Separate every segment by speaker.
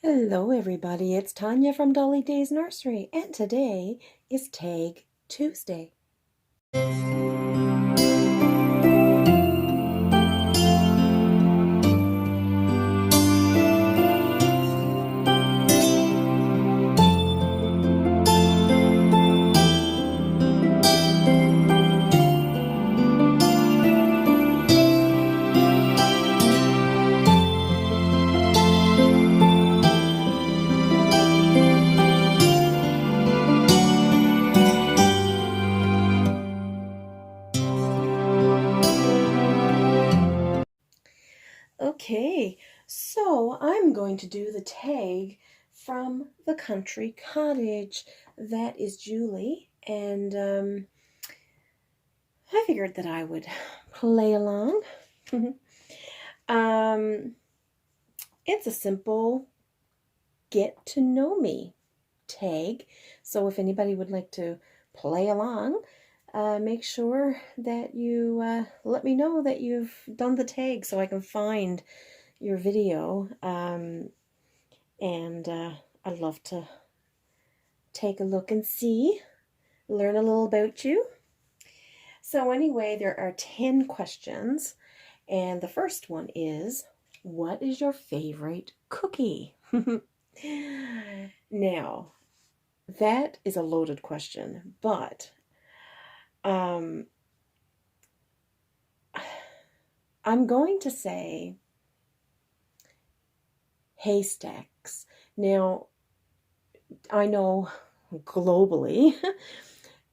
Speaker 1: Hello everybody, it's Tanya from Dolly Day's Nursery, and today is Tag Tuesday. Okay, so I'm going to do the tag from the country cottage. That is Julie, and I figured that I would play along. um, it's a simple get to know me tag, so if anybody would like to play along, make sure that you let me know that you've done the tag so I can find your video. And I'd love to take a look and see, learn a little about you. So anyway, there are 10 questions, and the first one is, what is your favorite cookie? Now, that is a loaded question, but I'm going to say haystacks. Now, I know globally,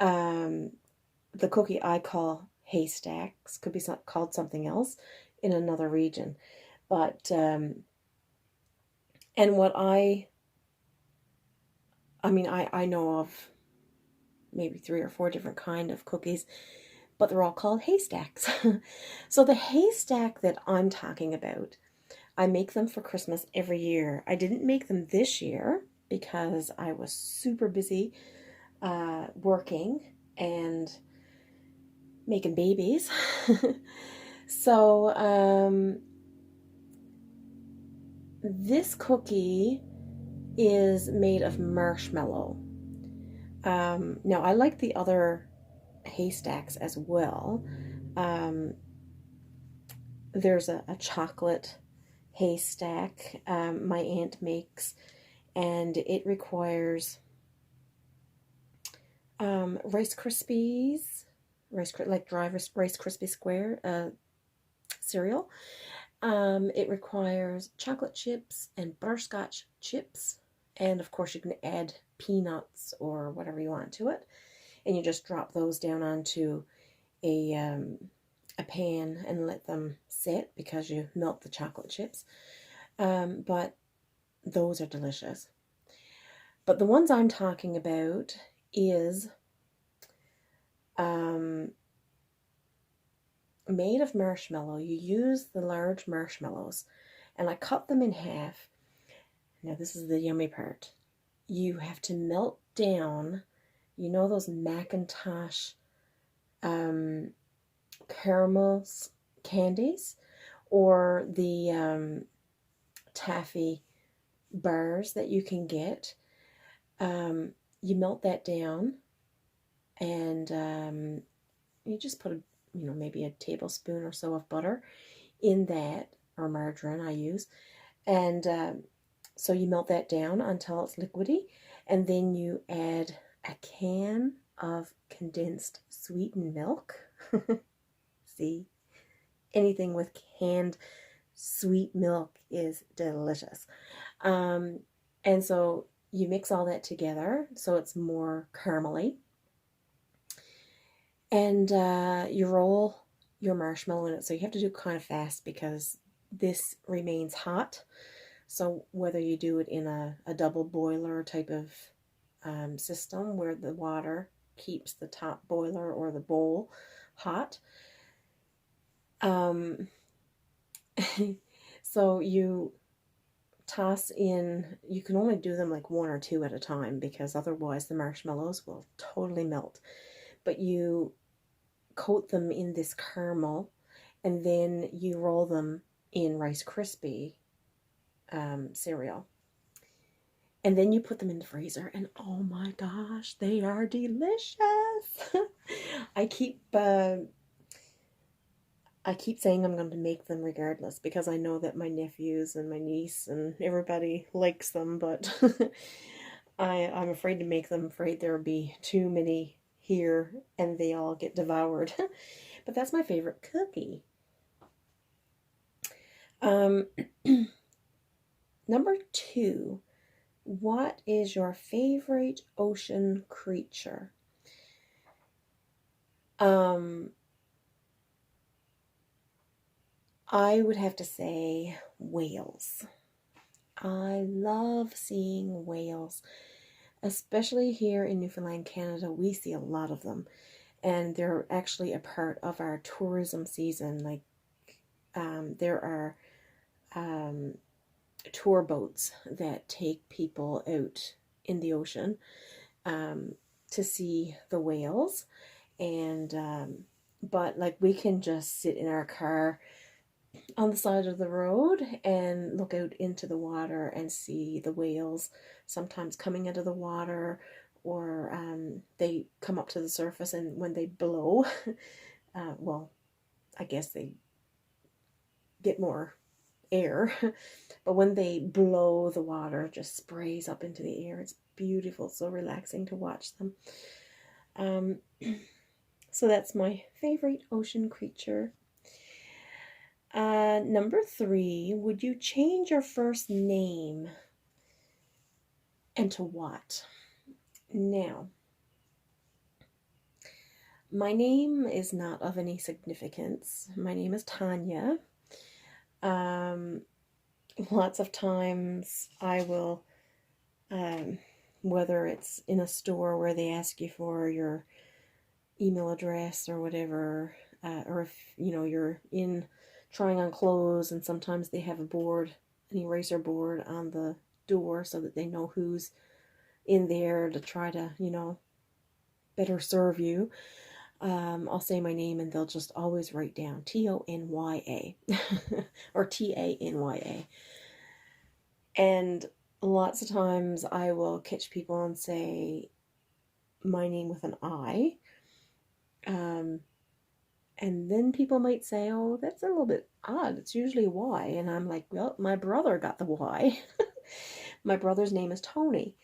Speaker 1: the cookie I call haystacks could be called something else in another region. But, and what I know of maybe 3 or 4 different kind of cookies, but they're all called haystacks. So the haystack that I'm talking about, I make them for Christmas every year. I didn't make them this year because I was super busy working and making babies. So this cookie is made of marshmallow. Now I like the other haystacks as well. There's a chocolate haystack my aunt makes, and it requires Rice Krispies, like dry Rice Krispie Square cereal. It requires chocolate chips and butterscotch chips, and of course you can add peanuts or whatever you want to it, and you just drop those down onto a pan and let them sit because you melt the chocolate chips. But those are delicious. But the ones I'm talking about is made of marshmallow. You use the large marshmallows, and I cut them in half. Now this is the yummy part. You have to melt down, you know, those Macintosh caramels candies, or the taffy bars that you can get. You melt that down, and you just put maybe a tablespoon or so of butter in that, or margarine I use, and so you melt that down until it's liquidy, and then you add a can of condensed sweetened milk. See, anything with canned sweet milk is delicious. And so you mix all that together so it's more caramely, and you roll your marshmallow in it. So you have to do it kind of fast because this remains hot. So whether you do it in a double boiler type of system where the water keeps the top boiler or the bowl hot, so you toss in, you can only do them like 1 or 2 at a time because otherwise the marshmallows will totally melt. But you coat them in this caramel, and then you roll them in Rice Krispie cereal. And then you put them in the freezer, and oh my gosh, they are delicious. I keep saying I'm going to make them regardless because I know that my nephews and my niece and everybody likes them, but I'm afraid to make them, afraid there'll be too many here and they all get devoured. But that's my favorite cookie. Number 2, what is your favorite ocean creature? I would have to say whales. I love seeing whales, especially here in Newfoundland, Canada. We see a lot of them, and they're actually a part of our tourism season. Like, there are tour boats that take people out in the ocean to see the whales, and but like we can just sit in our car on the side of the road and look out into the water and see the whales sometimes coming out of the water, or they come up to the surface, and when they blow, well, I guess they get more air, but when they blow, the water just sprays up into the air. It's beautiful, so relaxing to watch them. So that's my favorite ocean creature. Number 3, would you change your first name, and to what? Now, my name is not of any significance. My name is Tanya. Lots of times I will, whether it's in a store where they ask you for your email address or whatever, or if you're in trying on clothes, and sometimes they have an eraser board on the door so that they know who's in there to try to better serve you. I'll say my name and they'll just always write down Tonya or Tanya. And lots of times I will catch people and say my name with an I. And then people might say, oh, that's a little bit odd. It's usually Y. And I'm like, well, my brother got the Y. My brother's name is Tony.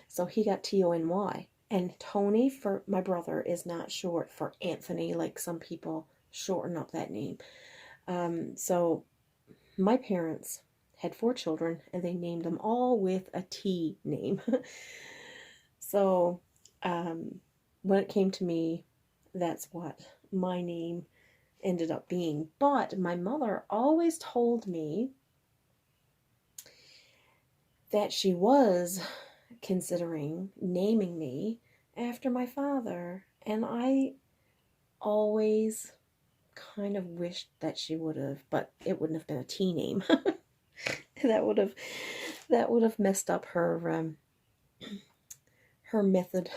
Speaker 1: So he got Tony. And Tony for my brother is not short for Anthony, like some people shorten up that name. So my parents had 4 children, and they named them all with a T name. So when it came to me, that's what my name ended up being. But my mother always told me that she was considering naming me after my father, and I always kind of wished that she would have, but it wouldn't have been a T name. that would have messed up her method.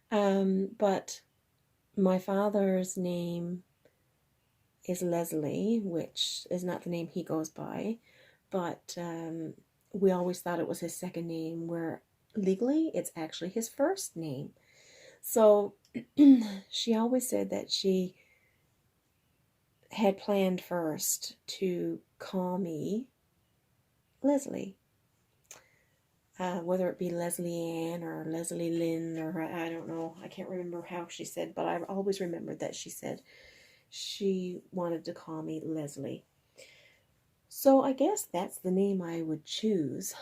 Speaker 1: But my father's name is Leslie, which is not the name he goes by, but we always thought it was his second name, where legally it's actually his first name. So she always said that she had planned first to call me Leslie. Whether it be Leslie Ann or Leslie Lynn, or I don't know. I can't remember how she said, but I've always remembered that she said she wanted to call me Leslie. So I guess that's the name I would choose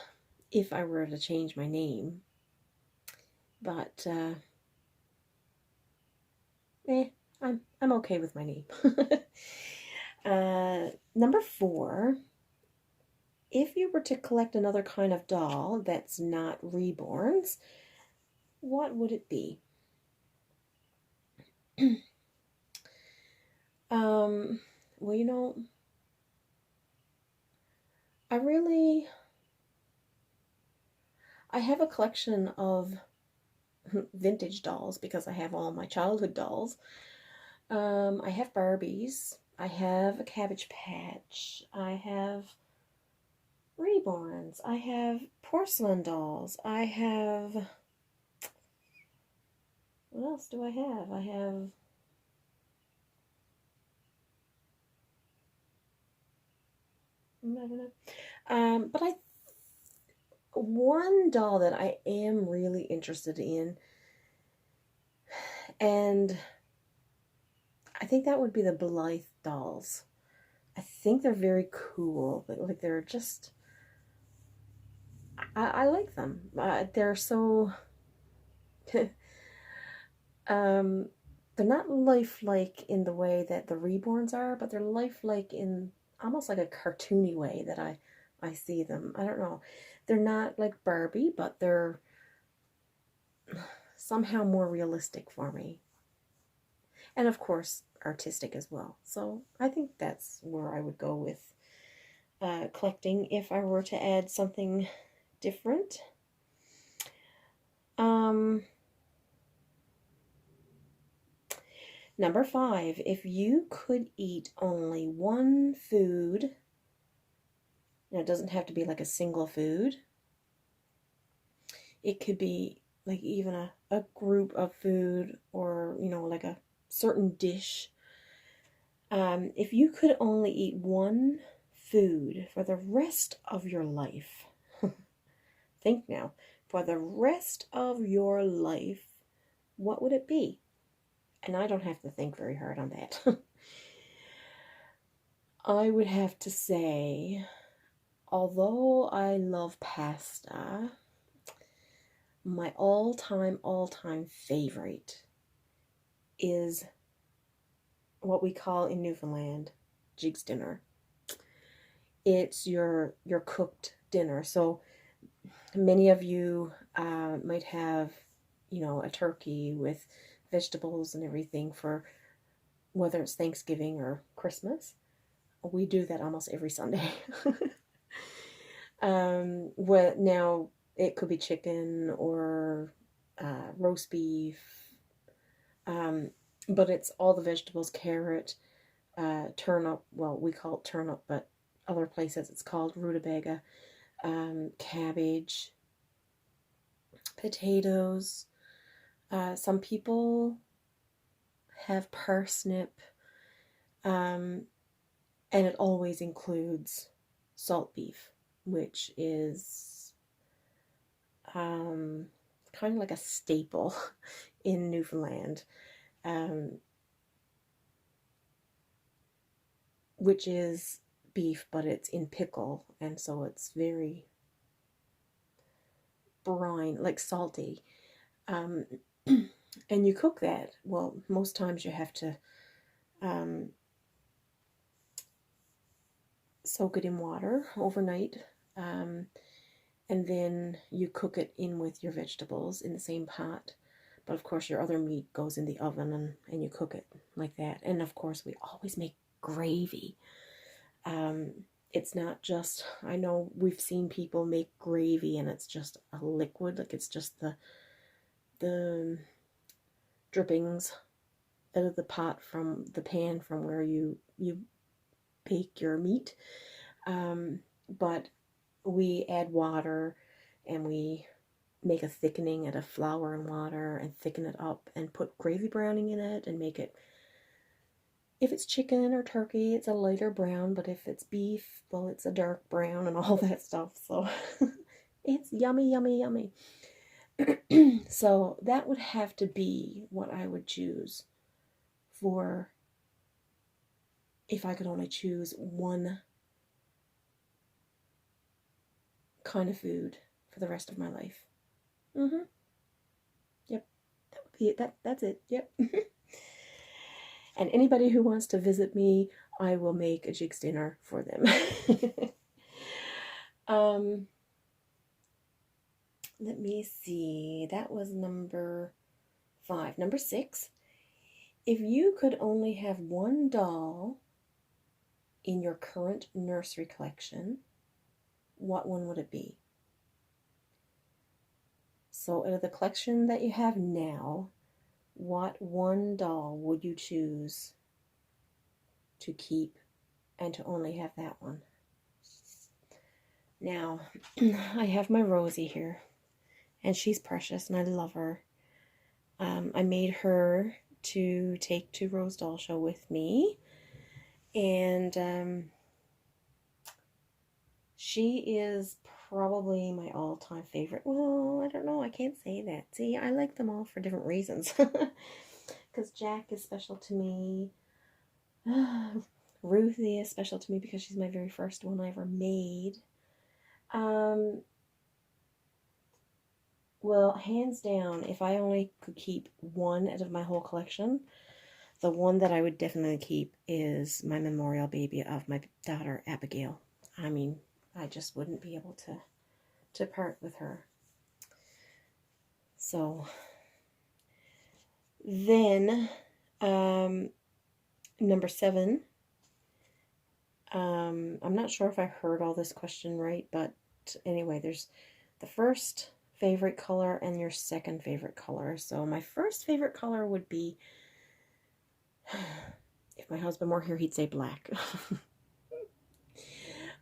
Speaker 1: if I were to change my name. But I'm okay with my name. Number 4, if you were to collect another kind of doll that's not reborns, what would it be? Well, I have a collection of vintage dolls because I have all my childhood dolls. I have Barbies. I have a Cabbage Patch. I have reborns. I have porcelain dolls. I have, what else do I have? I have, I don't know. But one doll that I am really interested in, and I think that would be the Blythe dolls. I think they're very cool. Like they're just, I like them. They're so, um, they're not lifelike in the way that the reborns are, but they're lifelike in almost like a cartoony way that I see them. I don't know. They're not like Barbie, but they're somehow more realistic for me. And of course, artistic as well. So I think that's where I would go with collecting if I were to add something different. Number 5, if you could eat only one food, now it doesn't have to be like a single food. It could be like even a group of food, or, you know, like a certain dish. If you could only eat one food for the rest of your life, think now, for the rest of your life, what would it be? And I don't have to think very hard on that. I would have to say, although I love pasta, my all-time favorite is what we call in Newfoundland Jig's dinner. It's your cooked dinner. So many of you might have, you know, a turkey with vegetables and everything for whether it's Thanksgiving or Christmas. We do that almost every Sunday. Well, now it could be chicken or roast beef, but it's all the vegetables: carrot, turnip. Well, we call it turnip, but other places it's called rutabaga. Cabbage, potatoes. Some people have parsnip, and it always includes salt beef, which is kind of like a staple in Newfoundland, which is beef, but it's in pickle, and so it's very brine, like salty. And you cook that, well, most times you have to soak it in water overnight, and then you cook it in with your vegetables in the same pot. But of course your other meat goes in the oven, and you cook it like that. And of course we always make gravy. It's not just, I know we've seen people make gravy and it's just a liquid, like it's just the drippings out of the pot from the pan from where you bake your meat. But we add water, and we make a thickening out of flour and water and thicken it up and put gravy browning in it and make it, if it's chicken or turkey, it's a lighter brown, but if it's beef, well, it's a dark brown and all that stuff. So it's yummy, yummy, yummy. So that would have to be what I would choose for if I could only choose one kind of food for the rest of my life. Yep, that would be it. That's it. Yep. And anybody who wants to visit me, I will make a Jig's dinner for them. Let me see. That was number 5. Number 6. If you could only have one doll in your current nursery collection, what one would it be? So out of the collection that you have now, what one doll would you choose to keep and to only have that one? Now, I have my Rosie here, and she's precious, and I love her. I made her to take to Rose Doll Show with me, and she is probably my all-time favorite. Well, I don't know. I can't say that. See, I like them all for different reasons. Because Jack is special to me. Ruthie is special to me because she's my very first one I ever made. Well, hands down, if I only could keep one out of my whole collection, the one that I would definitely keep is my memorial baby of my daughter, Abigail. I mean, I just wouldn't be able to part with her. So, then, number 7. I'm not sure if I heard all this question right, but anyway, there's the first favorite color and your second favorite color. So my first favorite color would be, if my husband were here, he'd say black.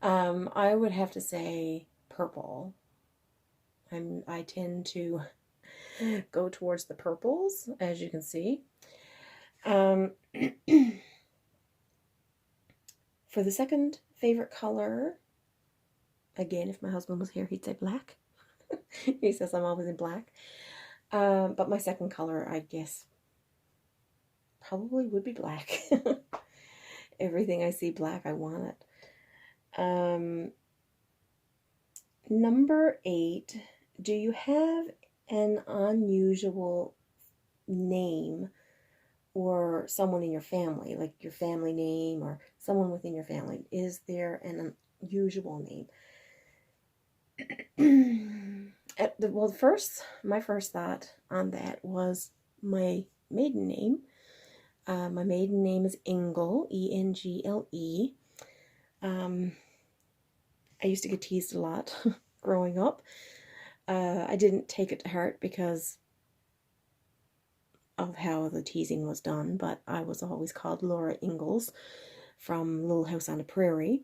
Speaker 1: I would have to say purple. I tend to go towards the purples, as you can see. For the second favorite color, again, if my husband was here, he'd say black. He says I'm always in black. But my second color, I guess, probably would be black. Everything I see black, I want it. Number 8, do you have an unusual name or someone in your family, like your family name or someone within your family? Is there an unusual name? Well, my first thought on that was my maiden name. My maiden name is Engle, E-N-G-L-E. I used to get teased a lot growing up. I didn't take it to heart because of how the teasing was done, but I was always called Laura Ingalls from Little House on the Prairie.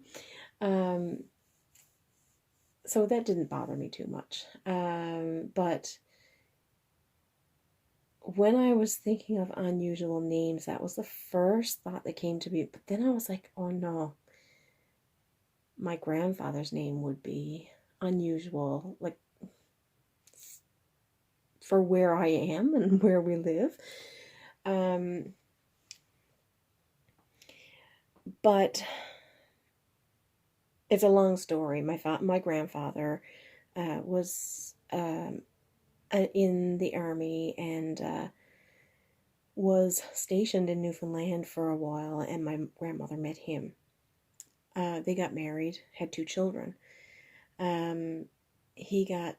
Speaker 1: So that didn't bother me too much. But when I was thinking of unusual names, that was the first thought that came to me. But then I was like, oh no, my grandfather's name would be unusual, like for where I am and where we live. But it's a long story. My grandfather was in the army and was stationed in Newfoundland for a while, and my grandmother met him. They got married, had 2 children. He got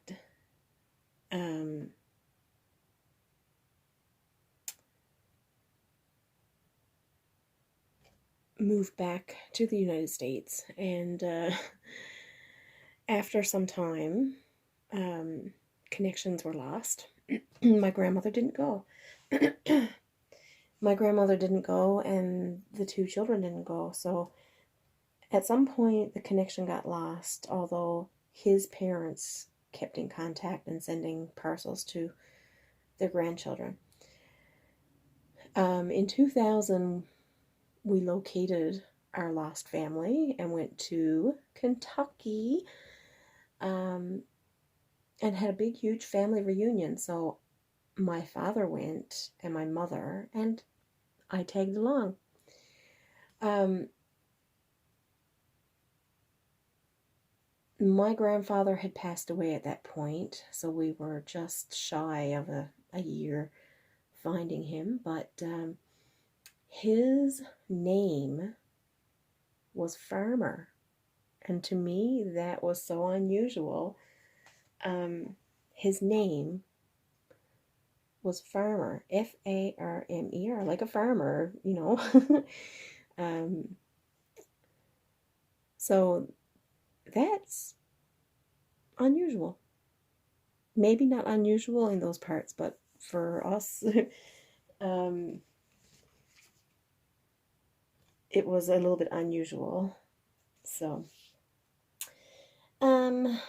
Speaker 1: moved back to the United States, and after some time, connections were lost. My grandmother didn't go. My grandmother didn't go, and the 2 children didn't go. So at some point, the connection got lost, although his parents kept in contact and sending parcels to their grandchildren. In 2000, we located our lost family and went to Kentucky and had a big, huge family reunion. So my father went and my mother, and I tagged along. My grandfather had passed away at that point, so we were just shy of a year finding him, but his name was Farmer, and to me that was so unusual. His name was Farmer, F-A-R-M-E-R, like a farmer, you know. So that's unusual. Maybe not unusual in those parts, but for us, it was a little bit unusual. So, Um,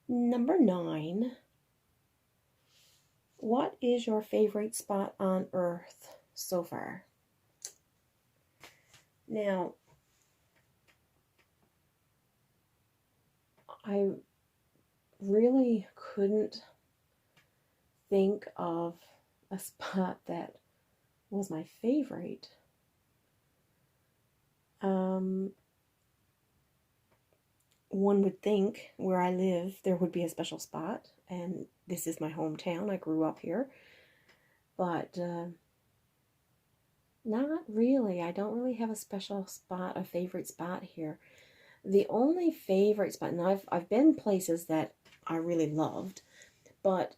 Speaker 1: Number 9. What is your favorite spot on earth so far? Now, I really couldn't think of a spot that was my favorite. One would think where I live there would be a special spot, and this is my hometown. I grew up here, but not really. I don't really have a special spot, a favorite spot here. The only favorite spot, and I've been places that I really loved, but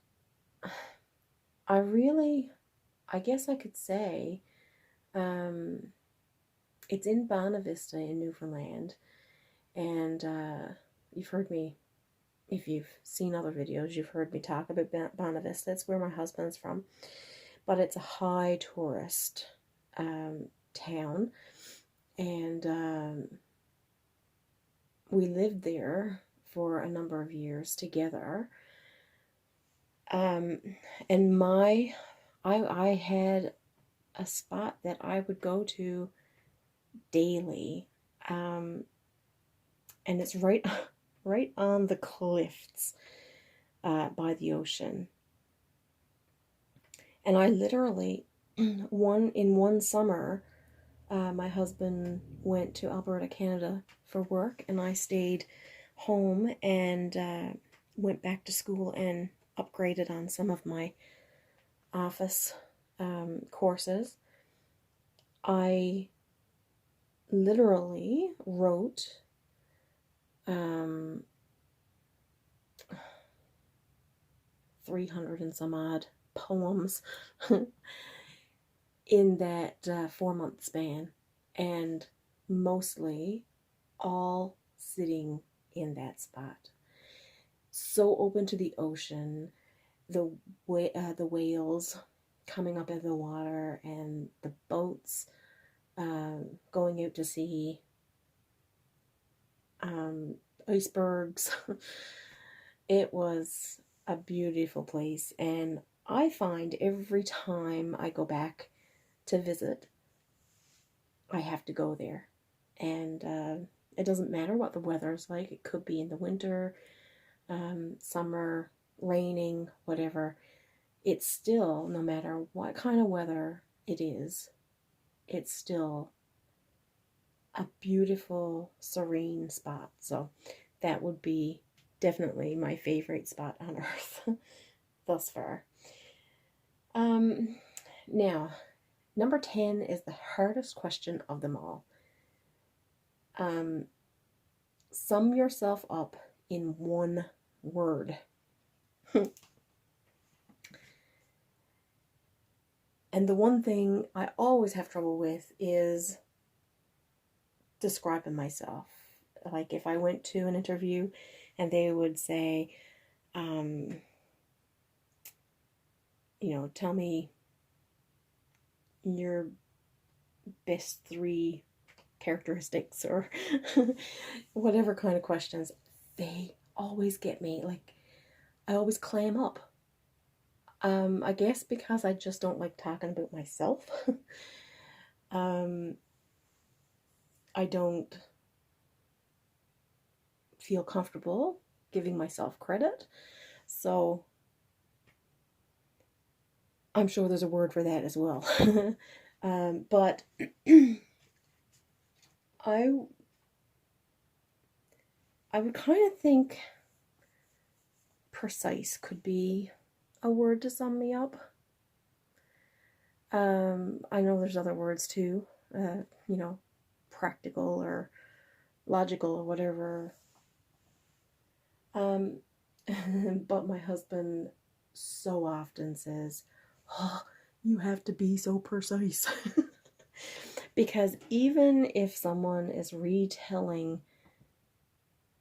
Speaker 1: I guess I could say, it's in Bonavista in Newfoundland, and you've heard me, if you've seen other videos, you've heard me talk about Bonavista. That's where my husband's from, but it's a high tourist town, and we lived there for a number of years together. And I had a spot that I would go to daily, and it's right right on the cliffs by the ocean. And I literally in one summer, my husband went to Alberta, Canada for work, and I stayed home and went back to school and upgraded on some of my office courses. I literally wrote 300 and some odd poems in that 4-month span, and mostly all sitting in that spot. So open to the ocean, the whales coming up out of the water, and the boats going out to sea, icebergs. It was a beautiful place, and I find every time I go back to visit, I have to go there. And it doesn't matter what the weather is like. It could be in the winter, summer, raining, whatever. It's still, no matter what kind of weather it is, it's still a beautiful, serene spot. So that would be definitely my favorite spot on earth thus far. Now, number 10 is the hardest question of them all. Sum yourself up in one word. And the one thing I always have trouble with is describing myself. Like if I went to an interview and they would say, tell me your best 3 characteristics, or whatever kind of questions, they always get me. Like, I always clam up. I guess because I just don't like talking about myself. I don't feel comfortable giving myself credit. So I'm sure there's a word for that as well. But I would kind of think precise could be a word to sum me up. I know there's other words too, practical or logical or whatever. But my husband so often says, "Oh, you have to be so precise." Because even if someone is retelling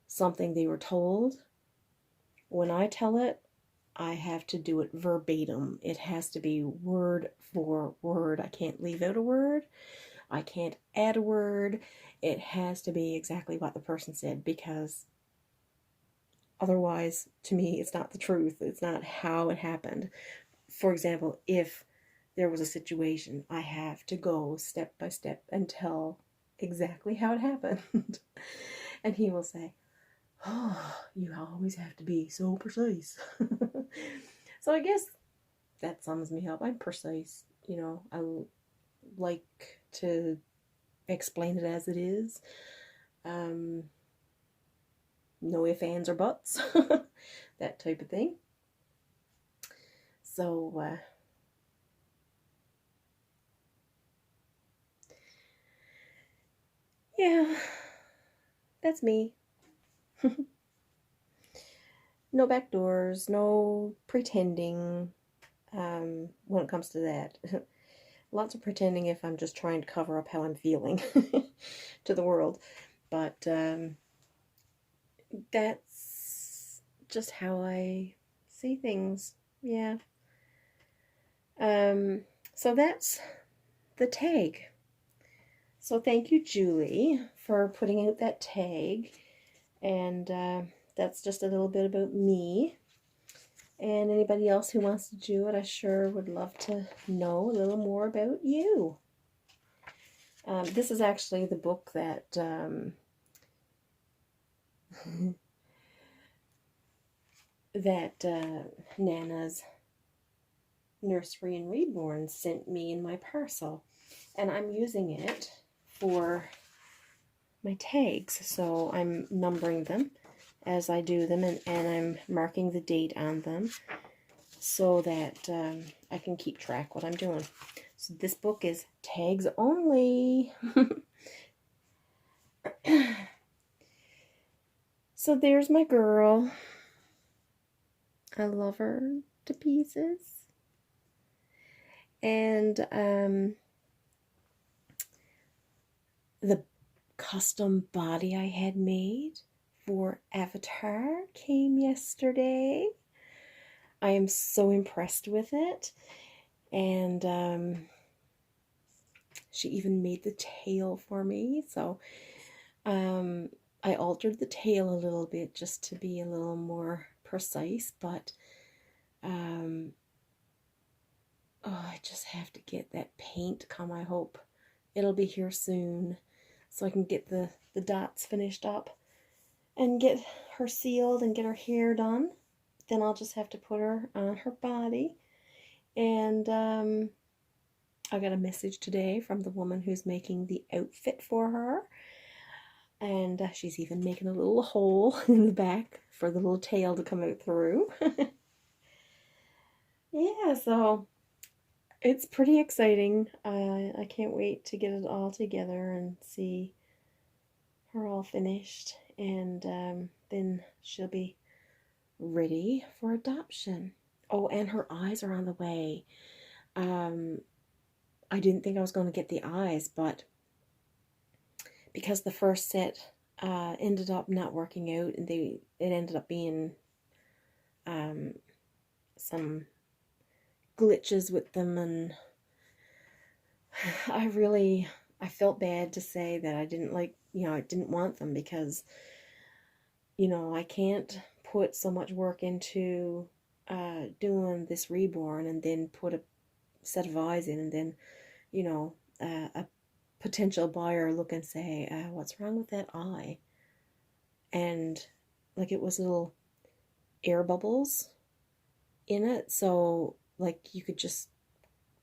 Speaker 1: something they were told, when I tell it, I have to do it verbatim. It has to be word for word. I can't leave out a word. I can't add a word. It has to be exactly what the person said, because otherwise, to me, it's not the truth. It's not how it happened. For example, if there was a situation, I have to go step by step and tell exactly how it happened. And he will say, "Oh, you always have to be so precise." So I guess that sums me up. I'm precise. I like to explain it as it is. No ifs, ands, or buts. That type of thing. So, yeah, that's me. No back doors, no pretending when it comes to that. Lots of pretending if I'm just trying to cover up how I'm feeling to the world. But that's just how I see things. Yeah. So that's the tag. So thank you, Julie, for putting out that tag. And that's just a little bit about me. And anybody else who wants to do it, I sure would love to know a little more about you. This is actually the book that that Nana's Nursery and Reborn sent me in my parcel, and I'm using it for my tags. So I'm numbering them as I do them, and I'm marking the date on them so that I can keep track what I'm doing. So this book is tags only. So there's my girl. I love her to pieces. And the custom body I had made for Avatar came yesterday. I am so impressed with it. And she even made the tail for me. So I altered the tail a little bit just to be a little more precise, but I just have to get that paint come. I hope it'll be here soon so I can get the dots finished up and get her sealed and get her hair done. Then I'll just have to put her on her body. And I got a message today from the woman who's making the outfit for her. And she's even making a little hole in the back for the little tail to come out through. Yeah, so it's pretty exciting. I can't wait to get it all together and see her all finished. And then she'll be ready for adoption. Oh, and her eyes are on the way. I didn't think I was going to get the eyes, but because the first set ended up not working out, and it ended up being some glitches with them, and I felt bad to say that I didn't I didn't want them, because I can't put so much work into doing this reborn and then put a set of eyes in, and then a potential buyer look and say, what's wrong with that eye? And it was little air bubbles in it, so you could just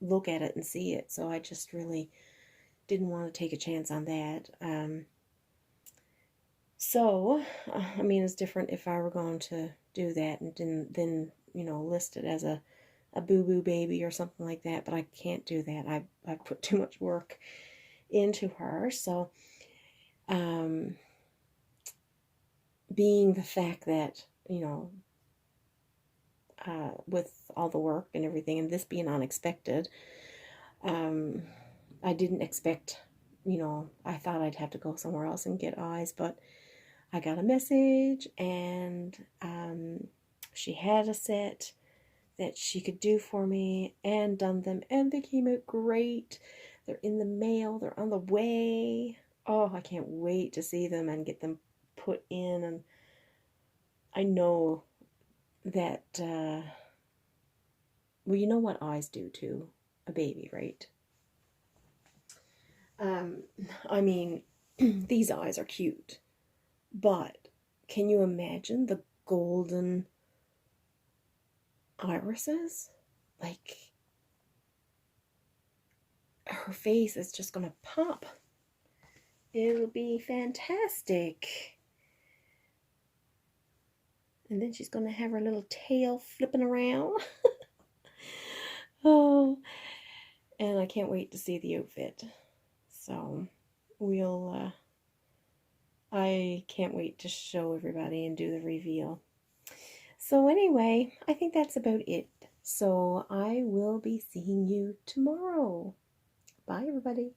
Speaker 1: look at it and see it. So I just really didn't want to take a chance on that. So I mean, it's different if I were going to do that and then list it as a boo-boo baby or something like that, but I can't do that. I put too much work into her. So being the fact that with all the work and everything, and this being unexpected, I didn't expect, I thought I'd have to go somewhere else and get eyes, but I got a message, and she had a set that she could do for me and done them, and they came out great. They're in the mail. They're on the way. Oh, I can't wait to see them and get them put in. And I know that, well, you know what eyes do to a baby, right? Um, I mean, these eyes are cute, but can you imagine the golden irises? Like, her face is just gonna pop. It'll be fantastic. And then she's gonna have her little tail flipping around. Oh, and I can't wait to see the outfit. So we'll, I can't wait to show everybody and do the reveal. So anyway, I think that's about it. So I will be seeing you tomorrow. Bye, everybody.